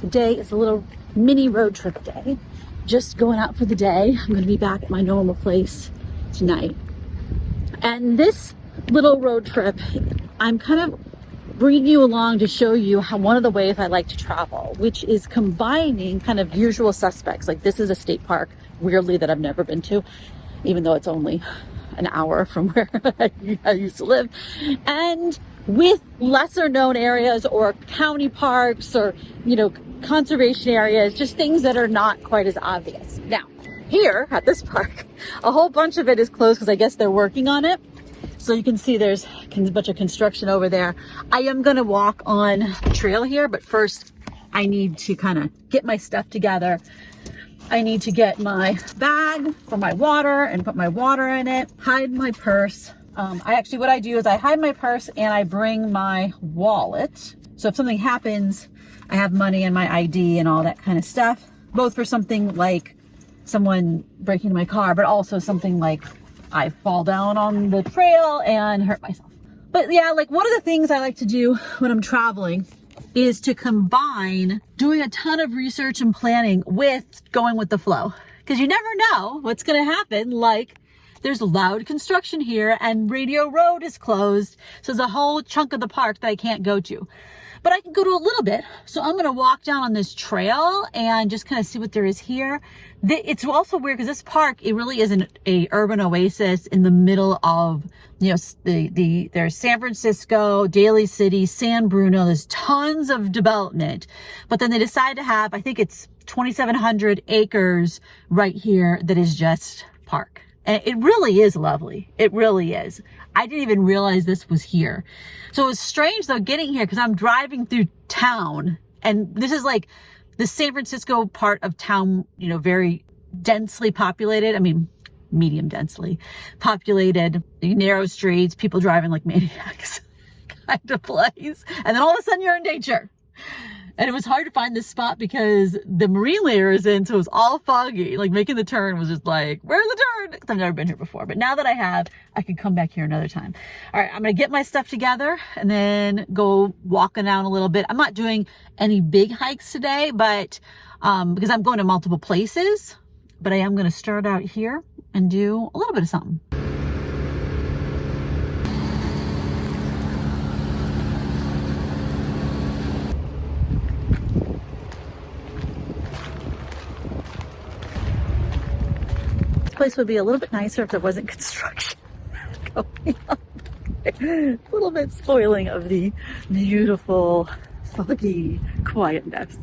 Today is a little mini road trip day. Just going out for the day. I'm going to be back at my normal place tonight. And this little road trip, I'm kind of bringing you along to show you how one of the ways I like to travel, which is combining kind of usual suspects. Like this is a state park, weirdly, that I've never been to, even though it's only an hour from where I used to live, and with lesser known areas or county parks or, you know, conservation areas, just things that are not quite as obvious. Now, here at this park, a whole bunch of it is closed because I guess they're working on it. So you can see there's a bunch of construction over there. I am going to walk on the trail here, but first I need to kind of get my stuff together. I need to get my bag for my water and put my water in it, hide my purse. What I do is I hide my purse and I bring my wallet. So if something happens, I have money and my ID and all that kind of stuff, both for something like someone breaking into my car, but also something like I fall down on the trail and hurt myself. But yeah, like one of the things I like to do when I'm traveling is to combine doing a ton of research and planning with going with the flow. Because you never know what's going to happen. Like there's loud construction here and Radio Road is closed. So there's a whole chunk of the park that I can't go to. But I can go to a little bit. So I'm going to walk down on this trail and just kind of see what there is here. It's also weird because this park, it really is an urban oasis in the middle of, you know, there's San Francisco, Daly City, San Bruno. There's tons of development. But then they decide to have, I think it's 2,700 acres right here that is just park. And it really is lovely. It really is. I didn't even realize this was here. So it was strange though getting here because I'm driving through town and this is like the San Francisco part of town, you know, very densely populated. I mean, medium densely populated, narrow streets, people driving like maniacs kind of place. And then all of a sudden you're in nature. And it was hard to find this spot because the marine layer is in, so it was all foggy. Like making the turn was just like, where's the turn? Because I've never been here before. But now that I have, I can come back here another time. All right, I'm going to get my stuff together and then go walking down a little bit. I'm not doing any big hikes today, but because I'm going to multiple places. But I am going to start out here and do a little bit of something. Place would be a little bit nicer if there wasn't construction going on. A little bit spoiling of the beautiful, foggy quietness.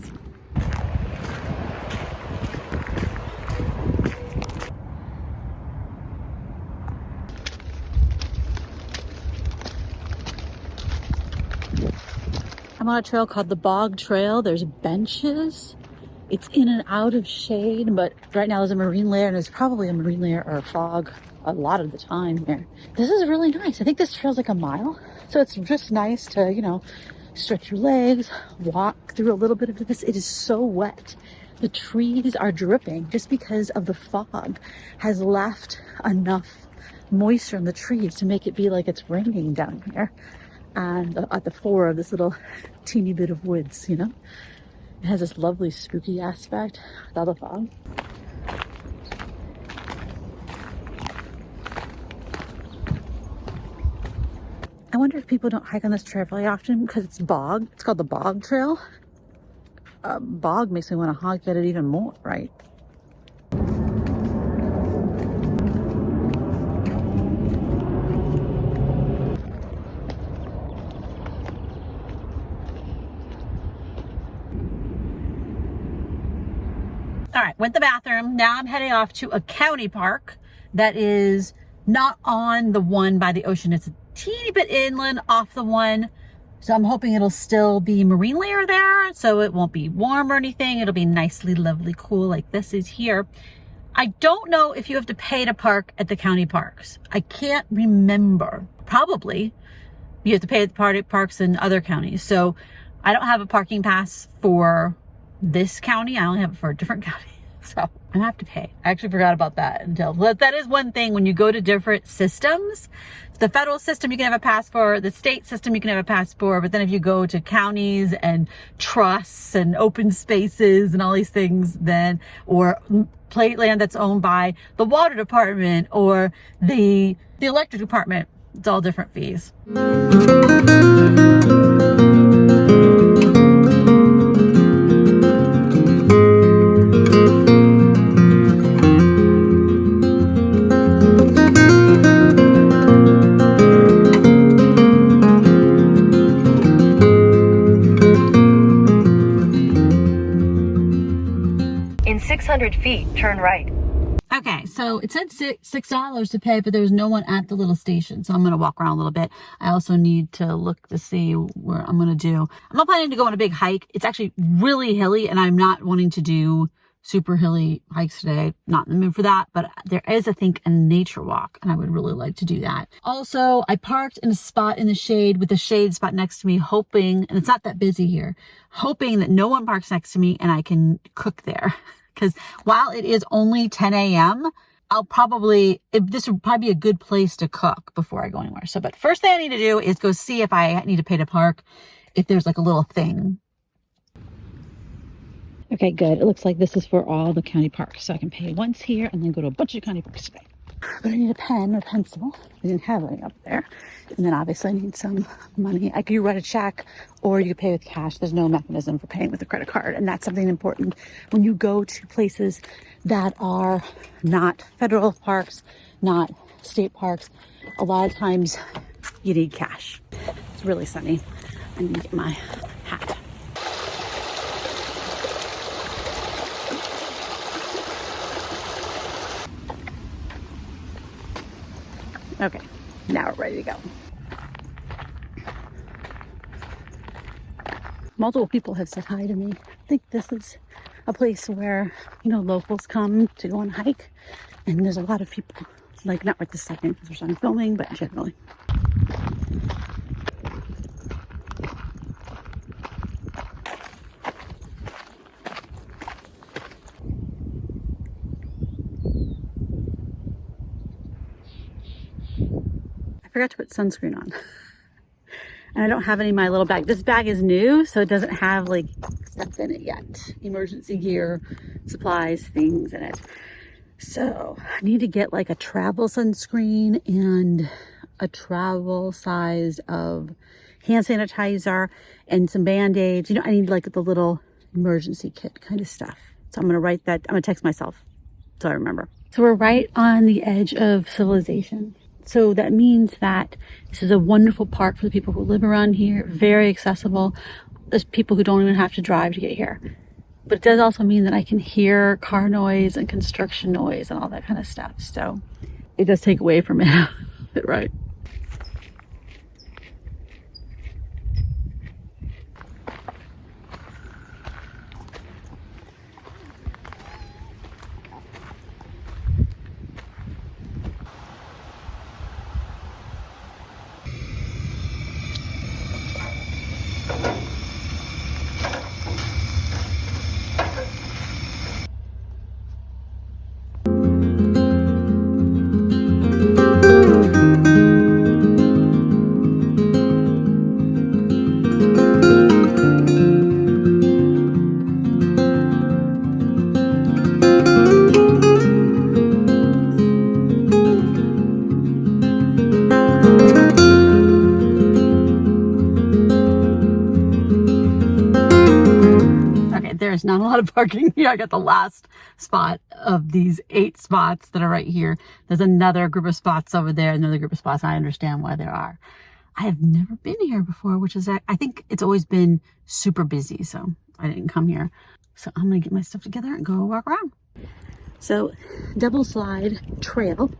I'm on a trail called the Bog Trail. There's benches. It's in and out of shade, but right now there's a marine layer and there's probably a marine layer or fog a lot of the time here. This is really nice. I think this trail's like a mile. So it's just nice to, you know, stretch your legs, walk through a little bit of this. It is so wet. The trees are dripping just because of the fog has left enough moisture in the trees to make it be like it's raining down here. And at the fore of this little teeny bit of woods, you know? It has this lovely spooky aspect without the fog. I wonder if people don't hike on this trail very often because it's bog. It's called the Bog Trail. Bog makes me want to hike at it even more, right? All right, went to the bathroom. Now I'm heading off to a county park that is not on the one by the ocean. It's a teeny bit inland off the one. So I'm hoping it'll still be marine layer there. So it won't be warm or anything. It'll be nicely, lovely, cool like this is here. I don't know if you have to pay to park at the county parks. I can't remember. Probably you have to pay at the parks in other counties. So I don't have a parking pass for this county. I only have it for a different county. So I have to pay. I actually forgot about that until, that is one thing when you go to different systems. The federal system, you can have a pass for. The state system, you can have a pass for. But then if you go to counties and trusts and open spaces and all these things, then, or plate land that's owned by the water department or the electric department, it's all different fees. In 600 feet, turn right. Okay, so it said $6 to pay, but there was no one at the little station. So I'm going to walk around a little bit. I also need to look to see where I'm going to do. I'm not planning to go on a big hike. It's actually really hilly, and I'm not wanting to do super hilly hikes today. Not in the mood for that, but there is, I think, a nature walk, and I would really like to do that. Also, I parked in a spot in the shade with a shade spot next to me, hoping, and it's not that busy here, hoping that no one parks next to me and I can cook there. Because while it is only 10 a.m., this would probably be a good place to cook before I go anywhere. So, but first thing I need to do is go see if I need to pay to park, if there's like a little thing. Okay, good. It looks like this is for all the county parks. So I can pay once here and then go to a bunch of county parks today. But I need a pen or pencil. I didn't have any up there. And then obviously I need some money. I could write a check or you could pay with cash. There's no mechanism for paying with a credit card. And that's something important when you go to places that are not federal parks, not state parks. A lot of times you need cash. It's really sunny. I need to get my hat. Okay, now we're ready to go. Multiple people have said hi to me. I think this is a place where, locals come to go on a hike. And there's a lot of people, like not right this second because I'm filming, but generally. I forgot to put sunscreen on. And I don't have any in my little bag. This bag is new, so it doesn't have like stuff in it yet. Emergency gear, supplies, things in it. So I need to get like a travel sunscreen and a travel size of hand sanitizer and some Band-Aids. I need like the little emergency kit kind of stuff. So I'm going to write that. I'm going to text myself so I remember. So we're right on the edge of civilization. So that means that this is a wonderful park for the people who live around here, very accessible. There's people who don't even have to drive to get here. But it does also mean that I can hear car noise and construction noise and all that kind of stuff. So it does take away from it, right? There's not a lot of parking here. I got the last spot of these 8 spots that are right here. There's another group of spots over there, another group of spots. I understand why there are. I have never been here before, which is, I think it's always been super busy, so I didn't come here. So I'm gonna get my stuff together and go walk around. So Double Slide Trail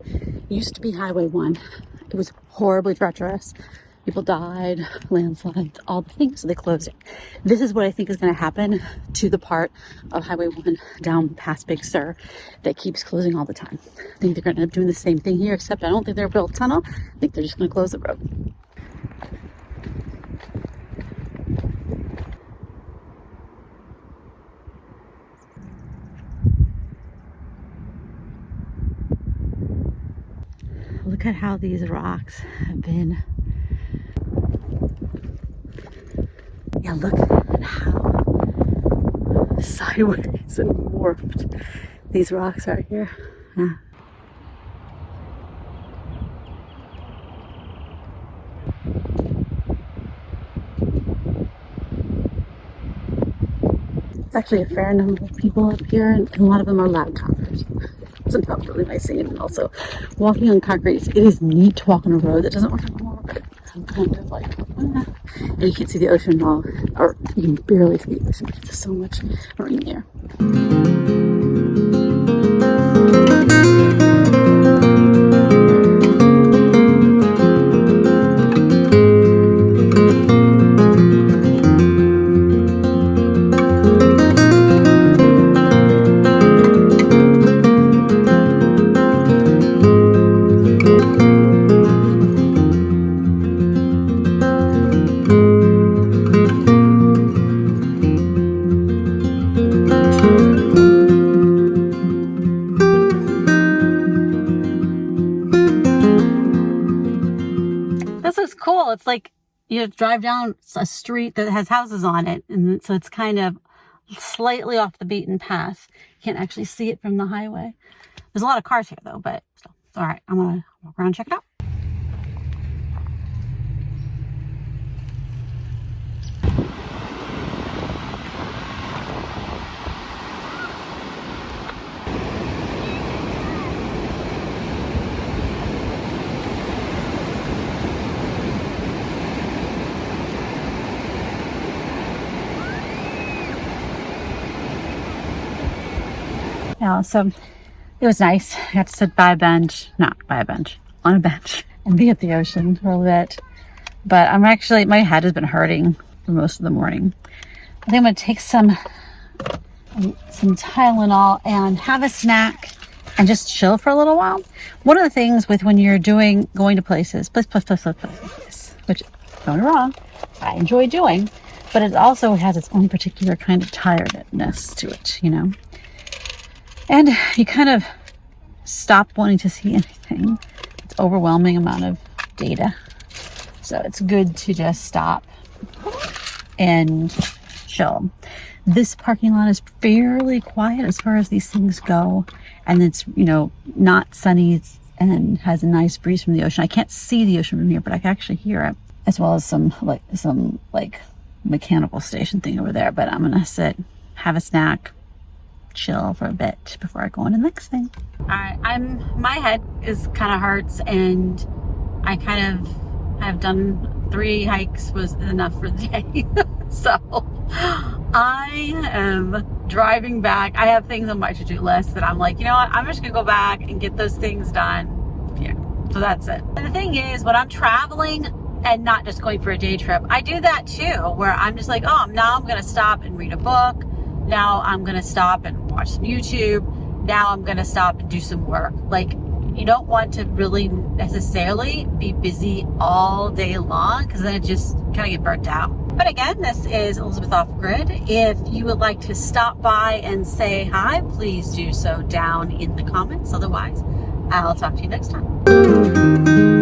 used to be Highway 1. It was horribly treacherous. People died, landslides, all the things, so they closed it. This is what I think is going to happen to the part of Highway 1 down past Big Sur that keeps closing all the time. I think they're going to end up doing the same thing here, except I don't think they're built a tunnel. I think they're just going to close the road. look at how these rocks have been. Yeah, look at how sideways and warped these rocks are here. Yeah. It's actually a fair number of people up here, and a lot of them are loud talkers. It's not really nice scene. And also, walking on concrete, it is neat to walk on a road that doesn't work anymore, but I'm kind of like, and you can't see the ocean at all, or you can barely see the ocean because there's so much marine air. This looks cool. It's like you drive down a street that has houses on it, and so it's kind of slightly off the beaten path. You can't actually see it from the highway. There's a lot of cars here though, but still. All right, I'm gonna walk around and check it out. Yeah, so it was nice. I got to sit by a bench, not by a bench, on a bench, and be at the ocean for a little bit. But I'm actually, my head has been hurting for most of the morning. I think I'm gonna take some Tylenol and have a snack and just chill for a little while. One of the things with when you're going to places, which don't get me wrong, I enjoy doing, but it also has its own particular kind of tiredness to it, you know? And you kind of stop wanting to see anything. It's overwhelming amount of data. So it's good to just stop and chill. This parking lot is fairly quiet as far as these things go. And it's, you know, not sunny and has a nice breeze from the ocean. I can't see the ocean from here, but I can actually hear it. As well as some mechanical station thing over there. But I'm gonna sit, have a snack, chill for a bit before I go on to the next thing. All right, my head is kind of hurts, and I kind of have done 3 hikes was enough for the day. So I am driving back. I have things on my to-do list that I'm like, you know what, I'm just gonna go back and get those things done. Yeah, so that's it. And the thing is, when I'm traveling and not just going for a day trip, I do that too, where I'm just like, oh, now I'm gonna stop and read a book. Now I'm gonna stop and watch some YouTube. Now I'm gonna stop and do some work. Like, you don't want to really necessarily be busy all day long, because then it just kind of get burnt out. But again, this is Elizabeth Off Grid. If you would like to stop by and say hi, please do so down in the comments. Otherwise, I'll talk to you next time.